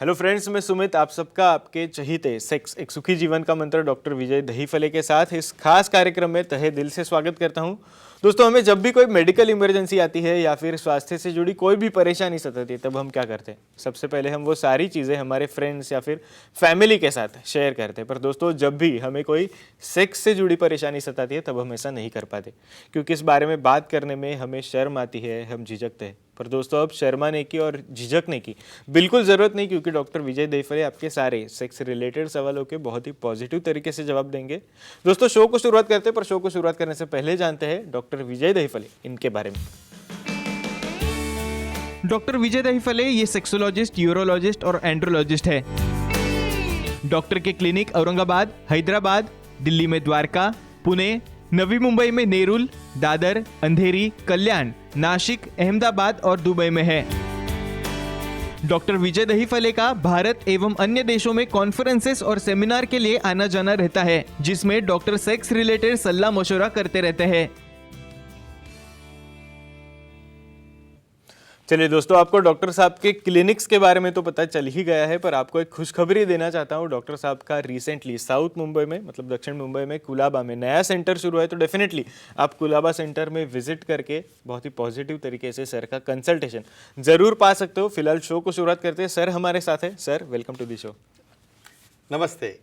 Hello friends, मैं सुमित आप सबका आपके चहीते सेक्स एक सुखी जीवन का मंत्र डॉक्टर विजय दहीफले के साथ इस खास कार्यक्रम में तहे दिल से स्वागत करता हूं। दोस्तों, हमें जब भी कोई मेडिकल इमरजेंसी आती है या फिर स्वास्थ्य से जुड़ी कोई भी परेशानी सताती है, तब हम क्या करते हैं? सबसे पहले हम वो सारी चीज़ें हमारे फ्रेंड्स या फिर फैमिली के साथ शेयर करते हैं। पर दोस्तों, जब भी हमें कोई सेक्स से जुड़ी परेशानी सताती है, तब हम ऐसा नहीं कर पाते, क्योंकि इस बारे में बात करने में हमें शर्म आती है, हम झिझकते हैं। पर दोस्तों, अब शर्माने की और झिझकने की बिल्कुल ज़रूरत नहीं, क्योंकि डॉक्टर विजय दहीफले आपके सारे सेक्स रिलेटेड सवालों के बहुत ही पॉजिटिव तरीके से जवाब देंगे। दोस्तों, शो को शुरुआत करते हैं, पर शो को शुरुआत करने से पहले जानते हैं डॉक्टर विजय दहीफले इनके बारे में। डॉक्टर विजय दहीफले ये सेक्सोलॉजिस्ट, यूरोलॉजिस्ट और एंड्रोलॉजिस्ट है। डॉक्टर के क्लिनिक औरंगाबाद, हैदराबाद, दिल्ली में द्वारका, पुणे, नवी मुंबई में नेरुल, दादर, अंधेरी, कल्याण, नासिक, अहमदाबाद और दुबई में है। डॉक्टर विजय दहीफले का भारत एवं अन्य देशों में कॉन्फ्रेंसेस और सेमिनार के लिए आना जाना रहता है, जिसमें डॉक्टर सेक्स रिलेटेड सलाह मशवरा करते रहते हैं। चलिए दोस्तों, आपको डॉक्टर साहब के क्लिनिक्स के बारे में तो पता चल ही गया है, पर आपको एक खुशखबरी देना चाहता हूँ। डॉक्टर साहब का रिसेंटली साउथ मुंबई में, मतलब दक्षिण मुंबई में कुलाबा में नया सेंटर शुरू है। तो डेफिनेटली आप कुलाबा सेंटर में विजिट करके बहुत ही पॉजिटिव तरीके से सर का कंसल्टेशन जरूर पा सकते हो। फिलहाल शो को शुरुआत करते हैं। सर हमारे साथ है। Sir, welcome to the show. नमस्ते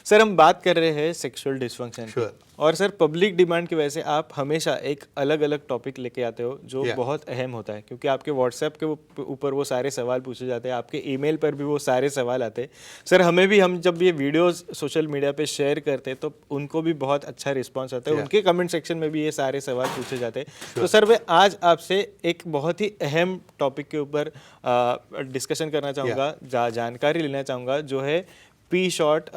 सर, हम बात कर रहे हैं सेक्सुअल डिसफंक्शन की। और सर, पब्लिक डिमांड की वजह से आप हमेशा एक अलग अलग टॉपिक लेके आते हो जो बहुत अहम होता है, क्योंकि आपके व्हाट्सएप के ऊपर वो सारे सवाल पूछे जाते हैं, आपके ईमेल पर भी वो सारे सवाल आते हैं। सर, हमें भी, हम जब ये वीडियोस सोशल मीडिया पे शेयर करते हैं तो उनको भी बहुत अच्छा रिस्पॉन्स आता है। उनके कमेंट सेक्शन में भी ये सारे सवाल पूछे जाते हैं। तो सर, मैं आज आपसे एक बहुत ही अहम टॉपिक के ऊपर डिस्कशन करना चाहूँगा, जानकारी लेना चाहूँगा, जो है पी शॉट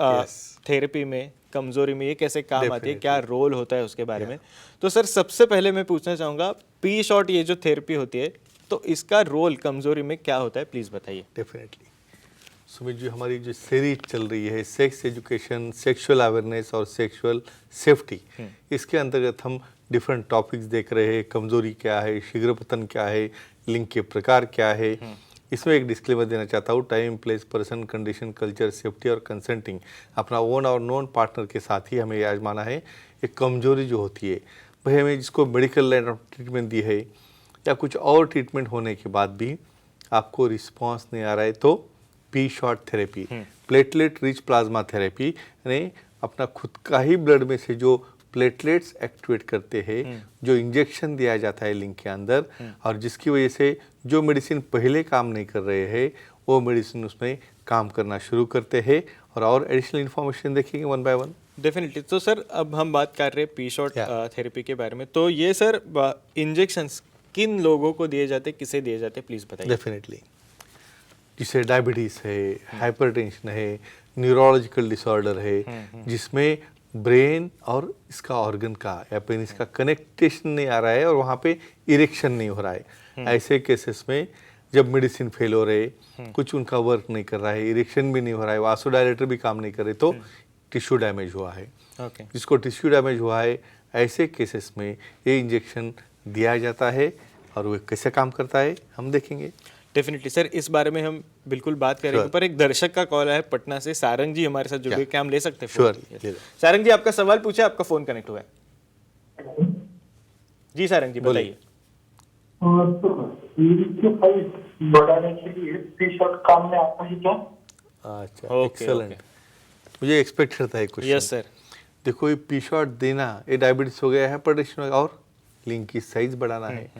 थेरेपी में, कमजोरी में ये कैसे काम आती है, क्या रोल होता है उसके बारे में। तो सर, सबसे पहले मैं पूछना चाहूँगा, पी शॉट ये जो थेरेपी होती है, तो इसका रोल कमजोरी में क्या होता है, प्लीज़ बताइए। डेफिनेटली सुमित जी, हमारी जो सीरीज चल रही है सेक्स एजुकेशन, सेक्सुअल अवेयरनेस और सेक्सुअल सेफ्टी, इसके अंतर्गत हम डिफरेंट टॉपिक्स देख रहे हैं। कमजोरी क्या है, शीघ्र पतन क्या है, लिंग के प्रकार क्या है। इसमें एक डिस्क्लेमर देना चाहता हूँ, time, place, person, condition, culture, safety और कंसेंटिंग, अपना ओन और नॉन पार्टनर के साथ ही हमें आजमाना है। एक कमजोरी जो होती है, भाई हमें जिसको मेडिकल लाइन ऑफ ट्रीटमेंट दी है या कुछ और ट्रीटमेंट होने के बाद भी आपको रिस्पॉन्स नहीं आ रहा है, तो P shot therapy, platelet rich plasma therapy, यानी अपना खुद का ही ब्लड में से जो प्लेटलेट्स एक्टिवेट करते हैं, जो इंजेक्शन दिया जाता है लिंग के अंदर, और जिसकी वजह से जो मेडिसिन पहले काम नहीं कर रहे हैं वो मेडिसिन उसमें काम करना शुरू करते हैं। और एडिशनल इन्फॉर्मेशन देखेंगे वन बाय वन। डेफिनेटली। तो सर, अब हम बात कर रहे हैं पी शॉट थेरेपी के बारे में। तो ये सर इंजेक्शंस किन लोगों को दिए जाते हैं, किसे दिए जाते हैं, प्लीज़ बताइए। डेफिनेटली, जिसे डायबिटीज़ है, हाइपरटेंशन है, न्यूरोलॉजिकल डिसऑर्डर है, जिसमें ब्रेन और इसका ऑर्गन का या पेनिस का कनेक्टेशन नहीं आ रहा है और वहाँ पे इरेक्शन नहीं हो रहा है, ऐसे केसेस में जब मेडिसिन फेल हो रहे, कुछ उनका वर्क नहीं कर रहा है, इरेक्शन भी नहीं हो रहा है, वासोडायलेटर भी काम नहीं कर रहे, तो टिश्यू डैमेज हुआ है। जिसको टिश्यू डैमेज हुआ है, ऐसे केसेस में ये इंजेक्शन दिया जाता है। और वो कैसे काम करता है हम देखेंगे। डेफिनेटली सर, इस बारे में हम बिल्कुल बात करेंगे। पर एक दर्शक का कॉल है पटना से, सारंग जी हमारे साथ जुड़े, क्या हम ले सकते हैं? श्योर। सारंग जी, आपका सवाल पूछे, आपका फोन कनेक्ट हुआ है। जी सारंग जी, बताइए। बढ़ाने के लिए पी शॉट काम में आता है क्या? अच्छा, एक्सेलेंट। मुझे एक्सपेक्ट करता है क्वेश्चन। Yes sir. देखो, ये पी शॉट देना, ये डायबिटीज हो गया है, हाइपरटेंशन और लिंग की साइज बढ़ाना है।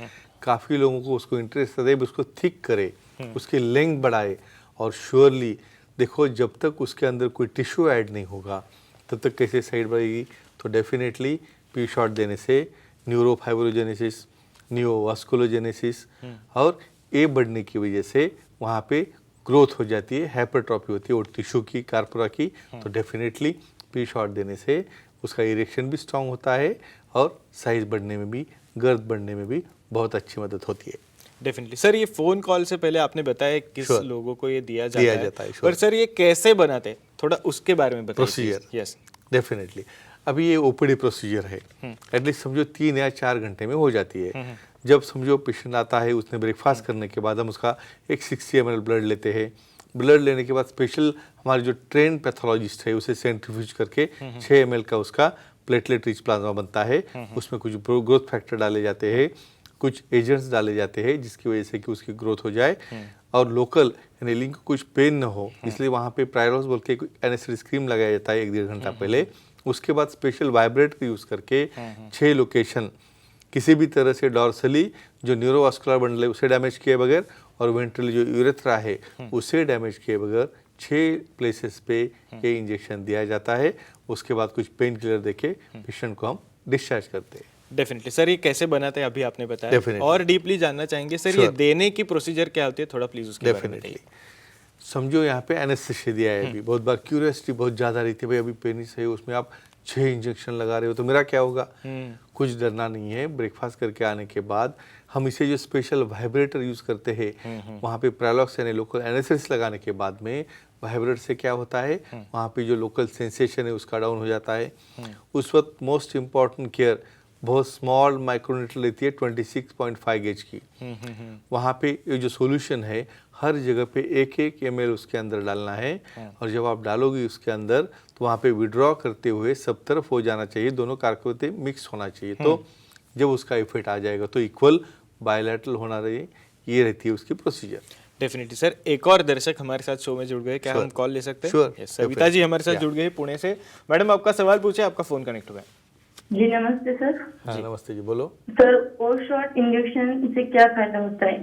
काफ़ी लोगों को उसको इंटरेस्ट है, उसको थिक करे, उसकी लेंथ बढ़ाए। और श्योरली देखो, जब तक उसके अंदर कोई टिश्यू ऐड नहीं होगा तब तक कैसे साइड बढ़ेगी। तो डेफिनेटली पी शॉट देने से न्यूरोफाइब्रोजेनेसिस, नियोवास्कुलोजेनेसिस और ए बढ़ने की वजह से वहाँ पे ग्रोथ हो जाती है, हाइपरट्रॉफी होती है और टिश्यू की, कार्पोरा की। तो डेफिनेटली पी शॉट देने से उसका इरेक्शन भी स्ट्रांग होता है और साइज बढ़ने में भी, गर्द बढ़ने में भी बहुत अच्छी मदद होती है। डेफिनेटली सर, ये फोन कॉल से पहले आपने बताया किस लोगों को ये दिया जाता है। पर सर, ये कैसे बनाते हैं, थोड़ा उसके बारे में बताइए। प्रोसीजर। Yes, definitely. अभी ये ओपीडी प्रोसीजर है, एटलीस्ट समझो 3 या 4 घंटे में हो जाती है। जब समझो पेशेंट आता है, उसने ब्रेकफास्ट करने के बाद हम उसका एक 60 ml ब्लड लेते हैं, ब्लड लेने के बाद स्पेशल हमारे जो ट्रेन पैथोलॉजिस्ट है उसे सेंट्रीफ्यूज करके 6 ml का उसका प्लेटलेट रिच प्लाज्मा बनता है। उसमें कुछ ग्रोथ फैक्टर डाले जाते हैं, कुछ एजेंट्स डाले जाते हैं जिसकी वजह से कि उसकी ग्रोथ हो जाए और लोकल यानी लिंक को कुछ पेन न हो, इसलिए वहाँ पे प्रायरोस बोल के एनेस्थेटिक क्रीम लगाया जाता है 1-1.5 घंटा पहले। उसके बाद स्पेशल वाइब्रेटर यूज़ करके 6 लोकेशन किसी भी तरह से डॉर्सली जो न्यूरोवास्कुलर बंडल है उसे डैमेज किए बगैर और वेंट्रली जो यूरेथ्रा है उसे डैमेज किए बगैर 6 प्लेसेस पे ये इंजेक्शन दिया जाता है। उसके बाद कुछ पेन किलर देके पेशेंट को हम डिस्चार्ज करते हैं। डेफिनेटली सर, ये कैसे बनाते हैं अभी आपने बताया, Definitely. और डीपली जानना चाहेंगे सर। ये देने की प्रोसीजर क्या होती है, थोड़ा प्लीज उसके बारे में बताइए। समझो यहाँ पे एनेस्थेसिया दिया है अभी, बहुत बार क्यूरियोसिटी बहुत ज़्यादा रहती है, भाई अभी पेनिस है उसमें आप 6 इंजेक्शन लगा रहे हो तो मेरा क्या होगा। कुछ डरना नहीं है। ब्रेकफास्ट करके आने के बाद हम इसे जो स्पेशल वाइब्रेटर यूज़ करते हैं वहाँ पे प्रेलॉक्स यानी लोकल एनेस्थेसिया लगाने के बाद में वाइब्रेटर से क्या होता है, वहाँ पे जो लोकल सेंसेशन है उसका डाउन हो जाता है। उस वक्त मोस्ट इम्पॉर्टेंट केयर बहुत स्मॉल माइक्रोनीडल रहती है 26.5 गेज की। वहाँ पे ये जो सॉल्यूशन है हर जगह पे 1-1 ml उसके अंदर डालना है और जब आप डालोगे उसके अंदर तो वहाँ पे विड्रॉ करते हुए सब तरफ हो जाना चाहिए, दोनों कारकों मिक्स होना चाहिए। तो जब उसका इफेक्ट आ जाएगा तो इक्वल बायलैटरल होना रहे, ये रहती है उसकी प्रोसीजर। डेफिनेटली सर, एक और दर्शक हमारे साथ शो में जुड़ गए, क्या हम कॉल ले सकते हैं? Sure. सविता जी हमारे साथ जुड़ गए पुणे से। मैडम आपका सवाल पूछे, आपका फोन कनेक्ट हुआ है। जी नमस्ते सर। हाँ नमस्ते जी, बोलो सर ओ शॉट इंजेक्शन से क्या फायदा होता है?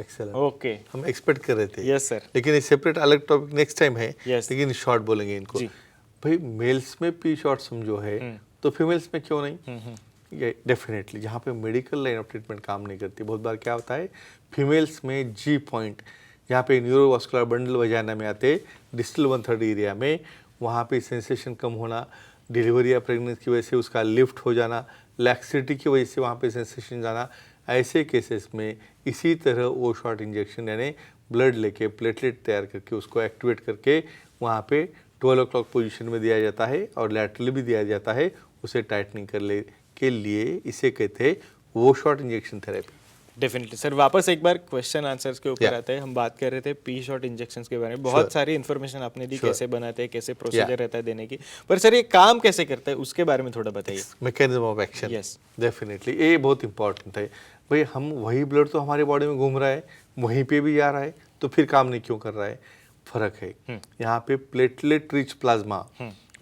एक्सेलेंट, ओके, हम एक्सपेक्ट कर रहे थे। Yes sir. लेकिन ये सेपरेट अलग टॉपिक नेक्स्ट टाइम है। Yes. लेकिन शॉर्ट बोलेंगे इनको। भाई मेल्स में पी शॉट समझो है तो फीमेल्स में क्यों नहीं? ये डेफिनेटली जहाँ पे मेडिकल लाइन ऑफ ट्रीटमेंट काम नहीं करती, बहुत बार क्या होता है फीमेल्स में जी पॉइंट जहाँ पे न्यूरोवास्कुलर बंडल वजाना में आते डिस्टल 1/3 एरिया में, वहाँ पे सेंसेशन कम होना, डिलीवरी या प्रेगनेंसी की वजह से उसका लिफ्ट हो जाना, लैक्सिटी की वजह से वहाँ पे सेंसेशन जाना, ऐसे केसेस में इसी तरह ओ शॉट इंजेक्शन यानी ब्लड लेके प्लेटलेट तैयार करके उसको एक्टिवेट करके वहाँ पे 12 o'clock पोजीशन में दिया जाता है और लैटरली भी दिया जाता है, उसे टाइटनिंग करने के लिए इसे कहते हैं वो shot injection therapy. Definitely sir, वापस एक बार क्वेश्चन आंसर्स के ऊपर आते हैं। हम बात कर रहे थे पी शॉट इंजेक्शंस के बारे में, बहुत सारी इन्फॉर्मेशन आपने दी, कैसे बनाते हैं, कैसे प्रोसीजर रहता है देने की, पर सर ये काम कैसे करता है उसके बारे में थोड़ा बताइए। Mechanism of action, yes definitely ये बहुत इंपॉर्टेंट है। भाई हम वही ब्लड तो हमारे बॉडी में घूम रहा है, वहीं पे भी जा रहा है, तो फिर काम नहीं क्यों कर रहा है? फर्क है यहाँ पे प्लेटलेट रिच प्लाज्मा,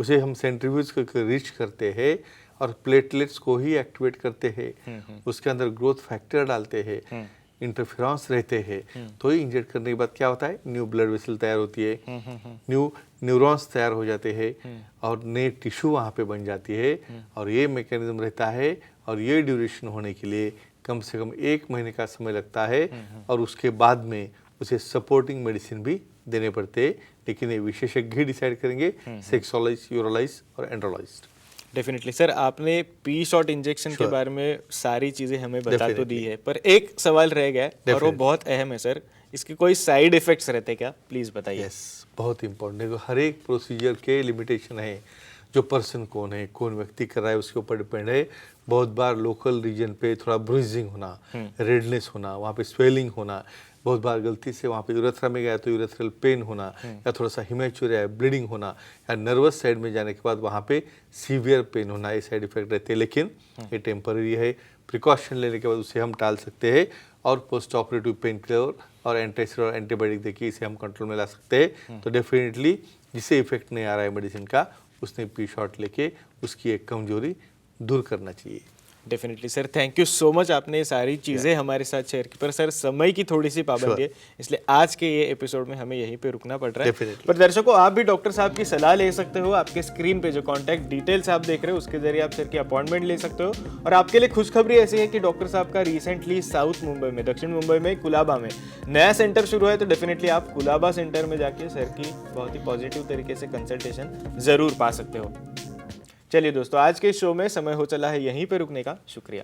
उसे हम सेंट्रीफ्यूज करके रिच करते हैं और प्लेटलेट्स को ही एक्टिवेट करते हैं, उसके अंदर ग्रोथ फैक्टर डालते हैं, इंटरफेरेंस रहते हैं, तो ये इंजेक्ट करने के बाद क्या होता है न्यू ब्लड वेसल तैयार होती है, न्यू न्यूरॉन्स तैयार हो जाते हैं और नए टिश्यू वहाँ पे बन जाती है और ये मैकेनिज्म रहता है और ये ड्यूरेशन होने के लिए कम से कम 1 महीने का समय लगता है और उसके बाद में उसे सपोर्टिंग मेडिसिन भी देने पड़ते हैं, लेकिन ये विशेषज्ञ ही डिसाइड करेंगे, सेक्सोलॉजिस्ट, यूरोलॉजिस्ट और एंड्रोलॉजिस्ट। डेफिनेटली सर, आपने पी शॉट इंजेक्शन के बारे में सारी चीज़ें हमें बता तो दी है, पर एक सवाल रह गया है और वो बहुत अहम है सर, इसके कोई साइड इफेक्ट्स रहते क्या, प्लीज़ बताइए। यस, बहुत इंपॉर्टेंट है। हर एक प्रोसीजर के लिमिटेशन है, जो पर्सन कौन है, कौन व्यक्ति कर रहा है उसके ऊपर डिपेंड है। बहुत बार लोकल रीजन पे थोड़ा ब्रूइजिंग होना, रेडनेस होना, वहाँ पे स्वेलिंग होना, बहुत बार गलती से वहाँ पे यूरेथ्रा में गया तो यूरेथ्रल पेन होना या थोड़ा सा हिमेचुर है, ब्लीडिंग होना या नर्वस साइड में जाने के बाद वहाँ पे सीवियर पेन होना, ये साइड इफेक्ट रहते हैं, लेकिन ये टेम्पररी है। प्रिकॉशन लेने के बाद उसे हम टाल सकते हैं और पोस्ट ऑपरेटिव पेन किलर और एंटीस्टेरॉइड एंटीबायोटिक देके इसे हम कंट्रोल में ला सकते हैं। तो डेफिनेटली जिसे इफेक्ट नहीं आ रहा है मेडिसिन का, उसने पी शॉट लेके उसकी एक कमजोरी दूर करना चाहिए। Definitely sir, thank you so much, आपने ये सारी चीज़ें हमारे साथ शेयर की, पर सर समय की थोड़ी सी पाबंदी है, इसलिए आज के ये एपिसोड में हमें यहीं पे रुकना पड़ रहा है। पर दर्शकों, आप भी डॉक्टर साहब की सलाह ले सकते हो। आपके स्क्रीन पे जो कॉन्टैक्ट डिटेल्स आप देख रहे हो उसके जरिए आप सर की अपॉइंटमेंट ले सकते हो। और आपके लिए खुशखबरी ऐसी है कि डॉक्टर साहब का रिसेंटली साउथ मुंबई में, दक्षिण मुंबई में कुलाबा में नया सेंटर शुरू है, तो डेफिनेटली आप कुलाबा सेंटर में जाके सर की बहुत ही पॉजिटिव तरीके से कंसल्टेशन जरूर पा सकते हो। चलिए दोस्तों, आज के शो में समय हो चला है यहीं पे रुकने का। शुक्रिया।